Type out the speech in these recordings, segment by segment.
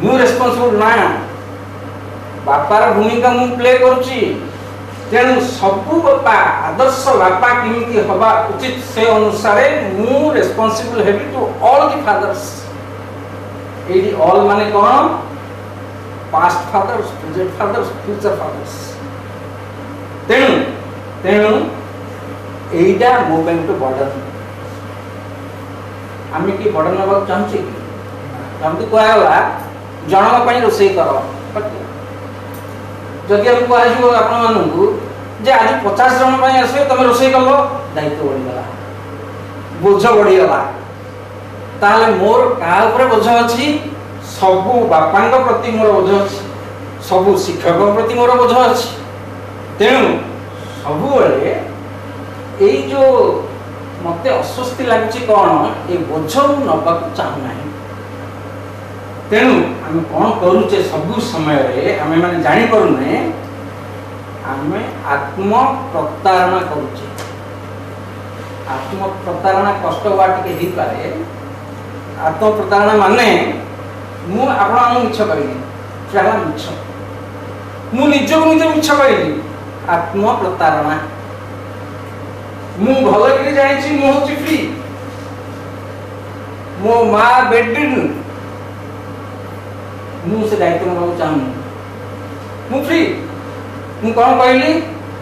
मु रेस्पॉन्सिबल ना बापार भूमिका मु प्ले करुची तेणु सबू बापा आदर्श बापा केमिति हवा उचित से अनुसार मु रेस्पॉन्सिबल हेबी टू ऑल द फादर्स एडी ऑल माने कौन past fathers present fathers future fathers तेणु तेणु एटा मो बैंक तो बर्डन आम कि बर्डन नवा चाहूँ कि जमी कहला जनक रोषे कर जदि हम कह आपण जे आज 50 जन आसवे तुम रोषे कल दायित्व बढ़ीगला बोझ बढ़ीगला ताले मोर क्या बोझ अच्छी सबू बापा प्रति मोर बोझ अच्छी सबू शिक्षक प्रति मोर बोझ अच्छी तेणु सबुबले ये जो मत अस्वस्ति लगुच कौन ये बोझ नवा चाहूना तेणु आम कौन करुचे सबु समय आम मैंने जापे आम आत्म प्रतारणा करुचे आत्म प्रतारणा कष्ट हुआ टी पारे आत्म प्रतारणा माने मु आपण मिछ कहली मिछ मु निजक निज मिछ कहली आत्म प्रतारणा मु भल कि जानी मु हूँ फ्री मो माँ बेडरिडन मुझे दायित्व ना चाहूँ मु फ्री मु कौन कहली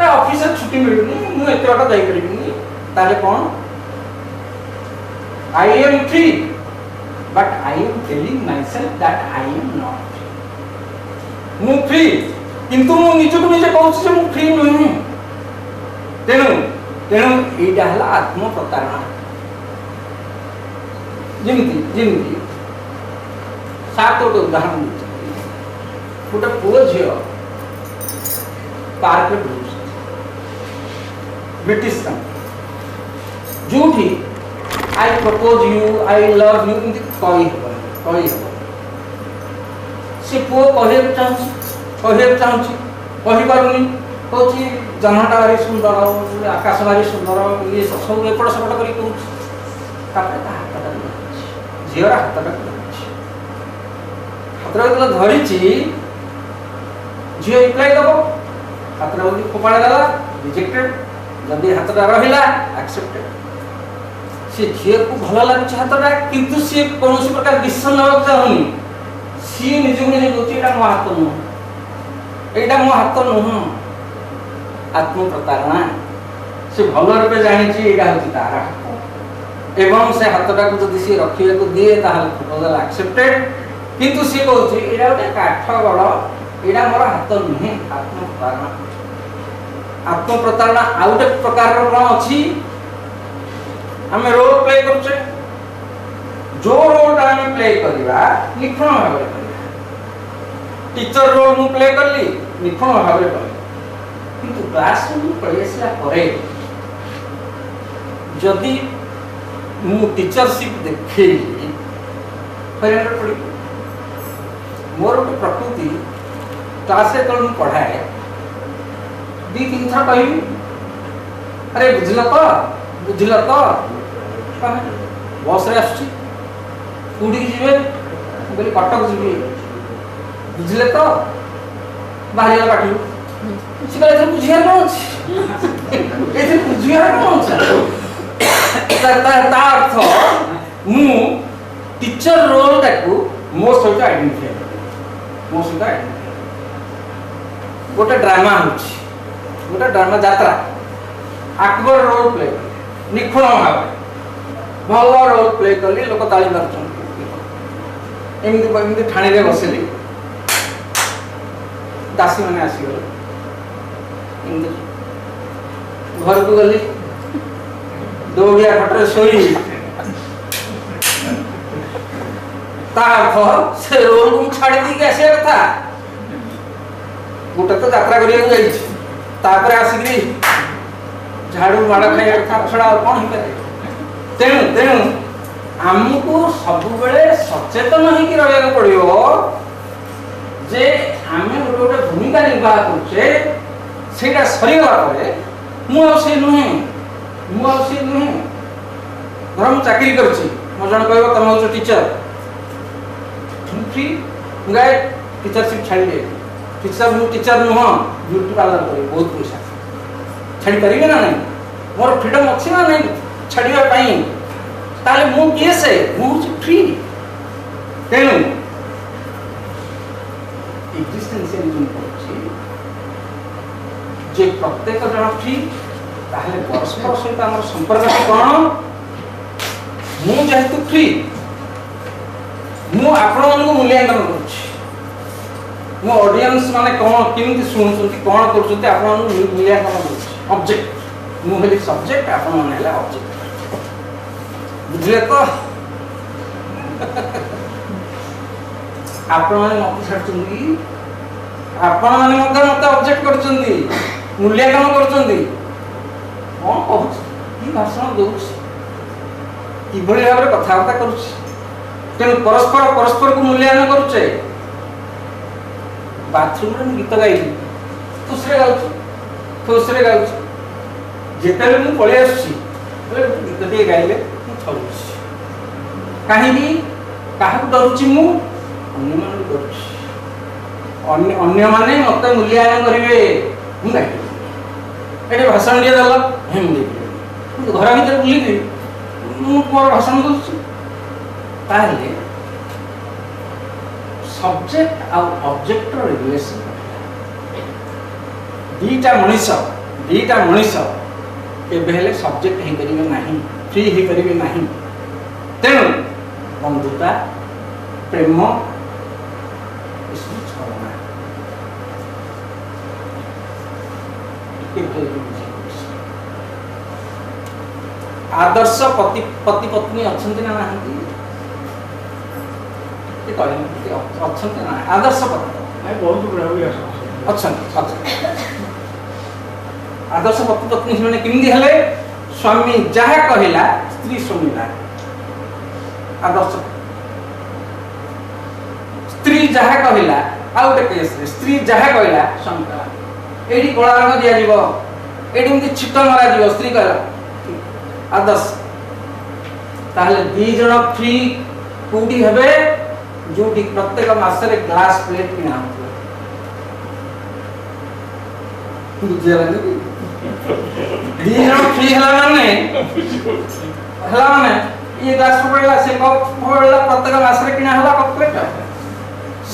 ऑफिस छुट्टी मिलूनी मुझे बाट जापरि कौन I am free but I am telling my self that I am not free मु फ्री किंतु मु निजक निजे कहूँ मु फ्री नुहे तेणु तेणु यहाँ है आत्म प्रतारणा जमी जमी सात गोटे उदाहरण गोटे पुओ झी पार्क ब्रिटिश जो I propose you I love you कही सी पुओ कह पारुनी कौच जन्मटा भारी सुंदर आकाश भारी सुंदर ये सब एपट सेपट कर झीर हाथ हाथ धरी झील रिप्लाई दब हाथ फोपाड़ देला रिजेक्टेड जदि हाथटा रहा एक्सेप्टेड सी झील को भल लगुच हाथटा किंतु सी कौन प्रकार डिसीजन ना चाहूनी सी निज निजे कहूँ मो हाथ नुह यहाँ मो हाथ नुह आत्म प्रतारणा से भल रूपे जानी यहाँ हूँ तार हाथ एवं से हाथटा को जब सी रखा दिए प्रपोजल एक्सेप्टेड किंतु सी कहूँ यहाँ गोटे काठ गड़ यहाँ मोर हाथ नुहे आत्म प्रतारणा आत्म प्रतारणा आउ गोटे प्रकार कौन अच्छी आम रोल प्ले करुचे जो रोलटा आम प्ले करवा निखुण भाव टीचर रोल मु प्ले कली निखुण भाव कली किंतु क्लास रूम पढ़ी आसला जदि मु टीचरशिप देखी पढ़ी मोर गोटे प्रकृति क्लास जो पढ़ाए दी तीन थर कह अरे बुझल तो बस आसुटी जी बोली कटक जी बुझे तो बाहर पाठ सी कहे बुझार कौन अच्छे बुझार कौन अर्थ मु टीचर रोल टाक मो सहित आइडेंटिफाई मो सहित आइडेंटिफाई गोटे ड्रामा गोटे ड्रामा यात्रा आकबर रोल प्ले निखुण भाव भल रोल प्ले कली लोक ताली मार्चमती ठाणी रे बसिली दासी मैंने आसीगले घर को गली दौड़िया खटे शोई से रोल को छाड़ी दी आसा कथा गोटे तो यात्रा करके आसिक झाड़ू माड़ खाया कथा छड़ा कौन हो तेणु तेणु आमको सब बेले सचेतन होकर रहा पड़ो जे आम गोटे गोटे भूमिका निर्वाह करुचे से सरीगला मुझे नुहे मुझे नुहे धर मुझे चाकरी कर जन कह तुम हूँ टीचर फ्री गाय टीचरशिप छाड़ी दे टीचर नुह ब्यूटी पार्लर कर बहुत पैसा छाड़ी पारे ना नहीं मोर फ्रीडम अच्छी ना नहीं छाड़ापी ताले मु किए से मुझे फ्री तेणु एक्जिस्टेंशियलिज्म कहूँ जे प्रत्येक जन फ्री ताहले परस्पर सहित आम संपर्क कौन मुझे फ्री मु आपण मानक मूल्यांकन करुँ ऑडियंस माने कौन केमती शुणुंट कौन कर मूल्यांकन ऑब्जेक्ट मुझे सब्जेक्ट आपण मैंने ऑब्जेक्ट बुझले तो आपण मैंने मत छाड़ी आपण मैंने मत ऑब्जेक्ट कर मूल्यांकन कर कौन कहूँ कि भाषण दौर कि भाव में कथबार्ता करें परस्पर परस्पर को मूल्यांकन करुचे बाथरूम में गीत गाइली खुशी गाँव जिते मुझे पलि आसुची गीत टे गाइले कहीं क्या डरुची मुझे मैंने मत मूल्यांकन करेंगे मुझे ये भाषण टे दल घर भर बुलिकी मोर भाषण दूसरी सब्जेक्ट आउ ऑब्जेक्ट रिलेशन दीटा मनीष केबेले सब्जेक्ट हो पारे ना फ्री हो पारे ना तेणु बंधुता प्रेम छलना आदर्श पति पत्नी अच्छा ना ना आदर्श पति अच्छा आदर्श पति पत्नी से केमती हेले स्वामी जहाँ कहला स्त्री शुणिला आदर्श स्त्री जहाँ कहला आ गोटे केस स्त्री जहाँ कहला स्वामी कहला ये कला रंग दि ये छिट मरा स्त्री कहला आदर्श ताहले दी जन फ्री कोडी हेबे जो प्रत्येक मासरे ग्लास प्लेट किना दी जन फ्री हला माने ये ग्लास पड़ला से कप पड़ला प्रत्येक मासरे किना हला कप प्लेट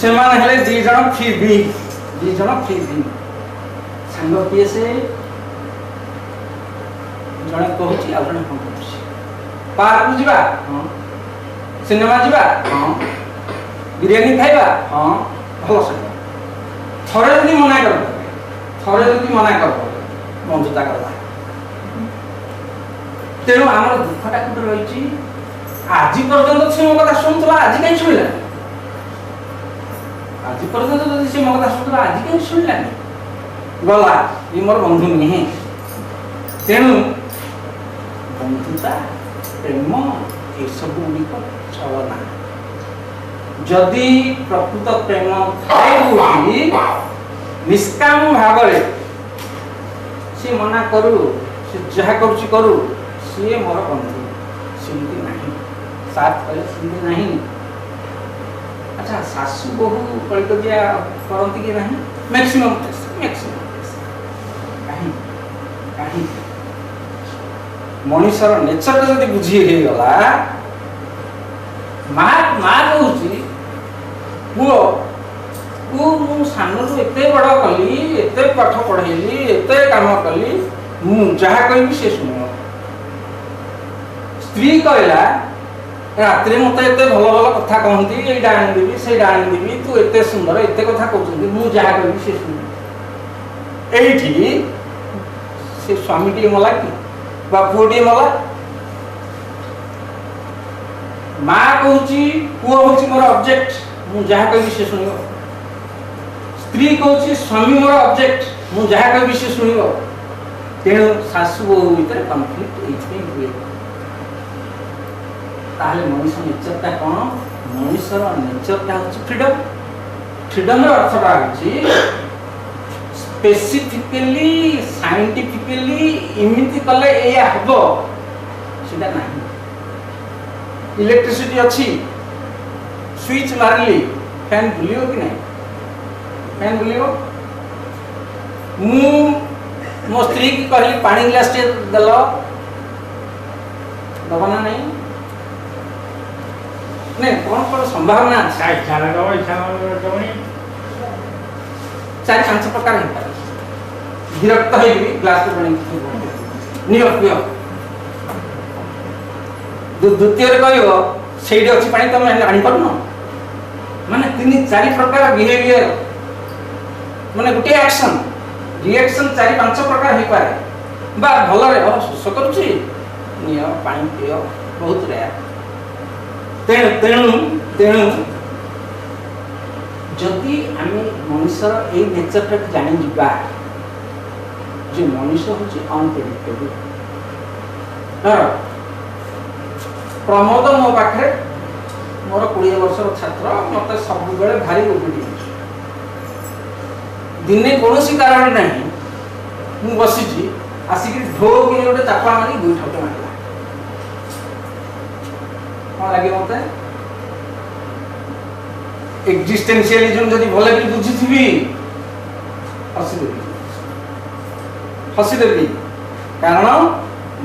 से माने हेले दी जन फ्री बी संग किए से जने कहूची आ जने हम कहूची पार्क जीवा हां सिनेमा जीवा हां बिरयानी खाइबा हां भलो से थरे जदी मना कर बंधुता करबा तेणु आमर दुखटा कुट रही आज पर्यंत से मो कथा सुनतला आज कहीं सुनला आज पर्यंत जदी से मो कथा सुनतला आज कहीं सुनला गला ये मोर बंधु नहीं तेणु बंधुता प्रेम ये सब गुड़िक छलना जदि प्रकृत प्रेम थाई निष्काम भाव सी मना करू सी जहाँ करू सी मोर बंधु सेमती नहीं साथ कले सेमती नहीं अच्छा सासू बहु कलित दिया करती कि नहीं मैक्सिमम कहीं मनीषर नेचर जब बुझी हो गला माँ कहूँ पुओ मु सानू एत बड़ कली एत पाठ पढ़ेली एत काम कली मु जहाँ कहि से शुण स्त्री कहला रात मत एत भल भल कथा कहती ये आनीदेवी से आनीदेवी तू एत सुंदर एत कथा कहते मु जहाँ कहि से शुण ये से स्वामी टी मला कि पुओटी मला माँ कहूँ पुओ हूँ मोर ऑब्जेक्ट मु जहाँ कहि से शुण स्त्री कहूँ स्वामी मोर ऑब्जेक्ट मु जहाँ कहि से शुण तेणु सासू बहु भीतर कन्फ्लिक्ट हुए ताहले मनीष नेचरटा कौन मनीषर नेचरटा हूँ फ्रीडम अर्थटा हूँ स्पेसिफिकली साइंटिफिकली इमिति कले एया हबो सेटा नाही इलेक्ट्रिसिटी अच्छी स्विच मारली फैन बुलियो कि नहीं? फैन बुलियो। मु मो स्त्री की कहली पानी ग्लास टे दल दबना नहीं नहीं कौन संभावना चार पांच प्रकार विरक्त ग्लास निरप्रिय द्वितीय कह अच्छी पानी तुम आनीपार माने तीन चार प्रकार बिहेवियर माने गोटे एक्शन रिएक्शन चार पांच प्रकार हो पाए बा भल शोष करुच्ची नियो पानी पियो बहुत रेयर तेणु तेणु तेणु जदि आम मनुष्यर ये नेचर जानी जा जो मनुष्य हूँ अनप्रेडिक्टेबल प्रमोद मो पाखे मोर 20 वर्षर छात्र मत सब बेले भारी ओबिडियंट दिने कौन कारण नहीं मु बसी आसिक ढो कि गोटे चापा मारी दुई ठोके मारला कौन लगे मत एक्जिस्टेंशियलिज्म जदि भले कि बुझी हसीदेवी कारण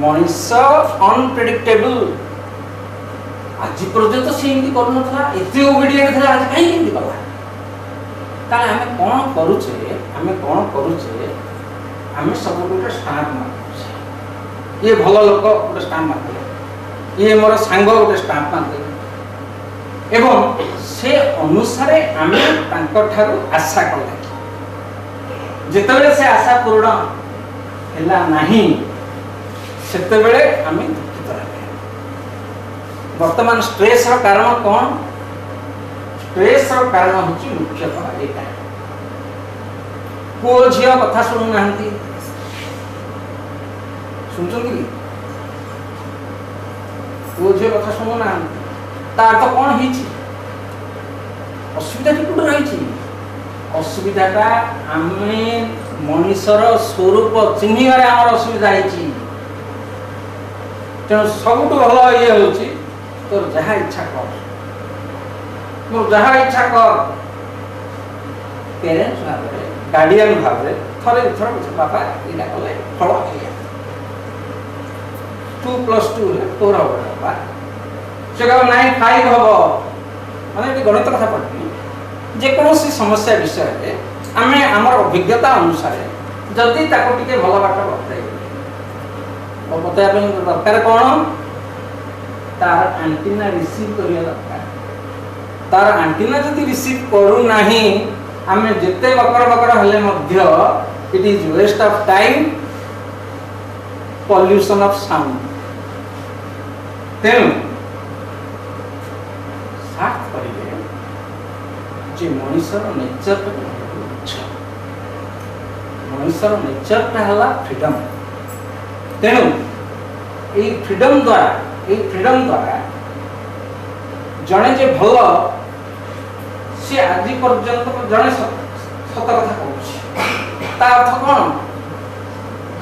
मनुष्य अनप्रेडिक्टेबल आज पर्यंत से एमती करूनथला एते ओबिडियंट था आज कहीं एमती कला ताले हमें कौन करूचे आम सब गोटे स्टाम्प मार ये भल लोक गोटे स्टाम्प मार ये मोर सांग गोटे स्टाम्प मार एवं से अनुसार आम आशा कले जितेबाला से आशा पूर्ण है नहीं सेतेबेले आम दुखित रहे वर्तमान स्ट्रेस रो कारण कौन स्ट्रेस रो कारण होची मुख्यतः एटा पुओ झियो कथा सुनु नाहंती सुनचंती कि पुओ झियो कथा सुनु नाहंती ता अर्थ कौन हिची असुविधा टी कोड रही असुविधाटा आमे मनुष्यर स्वरूप चिन्हबार आम असुविधा होती तेणु सबुठ भल ये हूँ तोर जहाँ इच्छा कर मोर जहाँ इच्छा कर पेरेन्ट्स भाव गार्डियन भाव थरे थर बापा यहाँ कले फल 2+2 4 हम बापा से कह ना 5 हम मैंने गणित कथा पढ़ी जेकोसी समस्या विषय आम आमर अभिज्ञता अनुसार जदि टे भल बाट बताया दरकार कौन तार आंटीना रिसीव करने दरकार तार आंटीना जदि रिसीव करूना आम जिते बकर बकर हेले मध्य it is waste of time pollution of sound तेणु साथ करेंगे जे मनुष्यर नेचर मनुष्यर नेचरटा है फ्रीडम तेणु ये फ्रीडम द्वारा जड़े जे भल सी आज पर्यंत जड़े सत कथा कहता अर्थ कौन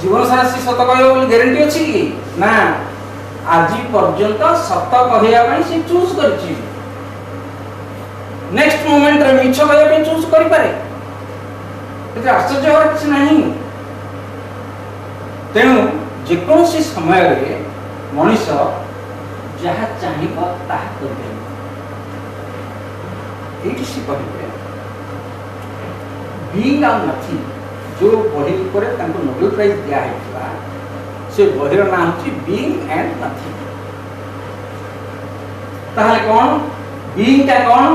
जीवन सारा सी सत कह ग्यारंटी अच्छी कि ना आज पर्यंत सत कहवाई सी चूज कर नेक्स्ट मोमेंट रे मिछ कहवाई चूज करि पारे एते आश्चर्य होर किछ नहीं तेणु जेकोसी समय रे मनुष्य जहाँ चाहिए ताहा करिबे एटी से कहिबे बीइंग और नथिंग जो बही ऊपर तांको नोबेल प्राइज दिया है से बहीर ना होची बीइंग एंड नथिंग ताहले कौन बीइंग का कौन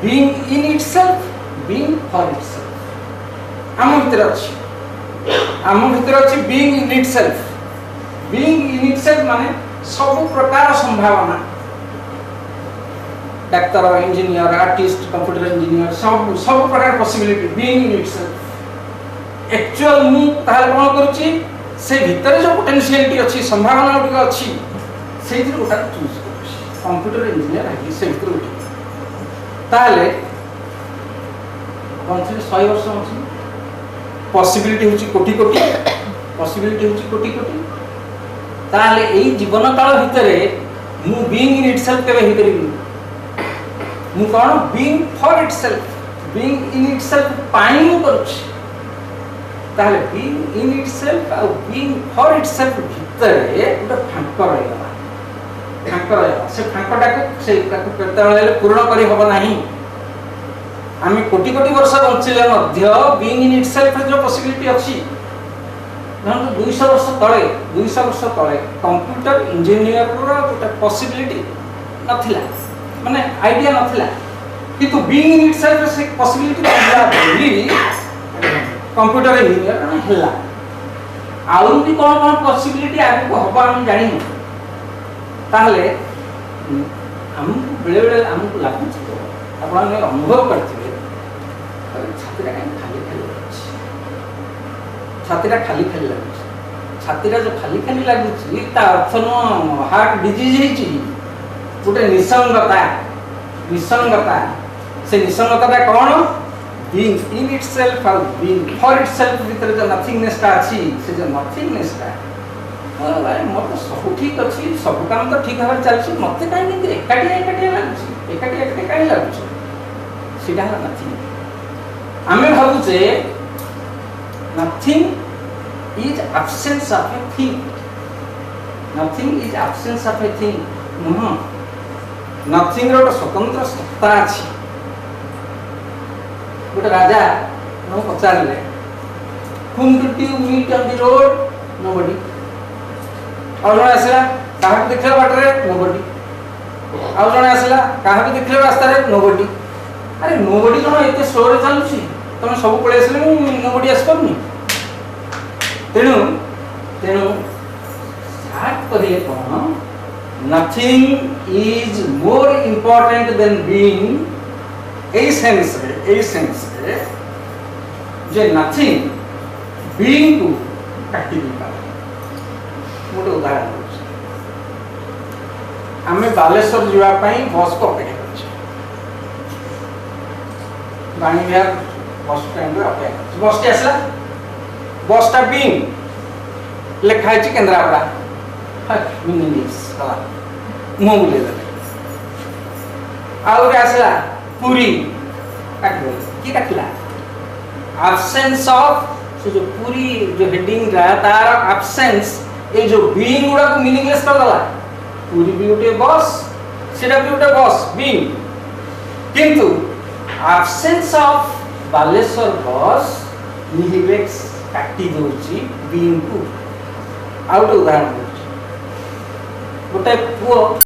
being in itself being for itself आम भीतर अच्छी बीइंग इन इटसेल्फ माने सब प्रकार संभावना doctor engineer artist computer engineer सब प्रकार possibility being in itself actual मु ताहले कोन करूची से भीतर जो पोटेंशियलिटी अच्छी संभावना गुटिक अच्छी से गोटा चूज करूची कंप्यूटर इंजीनियर है से भीतर उठी ताहले कौन से 100 वर्ष अछि पॉसिबिलिटी होची कोटी कोटी पॉसिबिलिटी होची कोटी कोटी ताले एई जीवन काल भितरे मु बीइंग इन इटसेल्फ केबे हि करिबी मु कौन being for itself being in itself पाई मु करूछि ताहले बीइंग इन इटसेल्फ आ बीइंग फॉर इटसेल्फ भितरे गोटे फांक रहिगला फांक रहिगला से फांकटा को से केतेबेले पूर्ण करी हबो नाही आमी कोटि कोटि वर्ष बंचिले मध्य बीइंग इन इटसेल्फ जो पॉसिबिलिटी अछि नन 200 वर्ष तले कंप्यूटर इंजीनियर रो गोटे पॉसिबिलिटी नथिला माने आईडिया नथिला किंतु बीइंग इन इटसेल्फ से पॉसिबिलिटी नथिला बोली कंप्यूटर इंजीनियर हला आउर भी कोन कोन पॉसिबिलिटी आगु को हबा हम जानि ताहले हम बेले बेले हमको लागु छ आपण ने अनुभव करथिबे छातीरा खाली खाली छातीरा खाली खाली लागु छातीरा जो खाली खाली लागु ता अर्थ न हार्ट डिजीज हिची गोटे निसंगता से निसंगता कौन बीइंग इन इटसेल्फ और बीइंग फॉर इटसेल्फ भीतर जो नथिंगनेस ता अछि से जो नथिंगनेस ता भाई मोर तो सब ठीक अछि सब काम तो ठीक हवा चलछि मते काई नहीं एकाटी लागछि एकाटी काई लागछि सीधा नथिंग आमे भाबु जे nothing is absence of a thing nothing is absence of a thing nothing रो स्वतंत्र सत्ता अछि गोटे राजा न पचारले whom did you meet on the road nobody और जने आसला काहा को देखले बाटरे nobody और जने आसला काहा को देखले रास्ता रे nobody अरे nobody कोन एते स्लो रे चलुछि तमे सब पळे आसले nobody आस परनी तेनु स्टार्ट करिए कोन nothing is more important than being a sense रे जे nothing being को काटी दी पारे मोटे उदाहरण आमे बालेश्वर जीवा पई बस को अपेक्षा करछ बाणी बिहार बस स्टैंड रे अपेक्षा बस टी आसला बस टा बीइंग लिखा है केंद्रापड़ा हां मिनिंग्स कला मो बोले और आसला पूरी काट की काटला एब्सेंस ऑफ से जो पूरी जो हेडिंग रहा तार एब्सेंस ए जो बीइंग गुडा को मीनिंगलेस कर दला पूरी भी उठे बस सेटा भी उठे बस बीइंग किंतु एब्सेंस ऑफ बालेश्वर बस निहिलेक्स काटी दोची बीइंग को आउट उदाहरण गोटे पुओ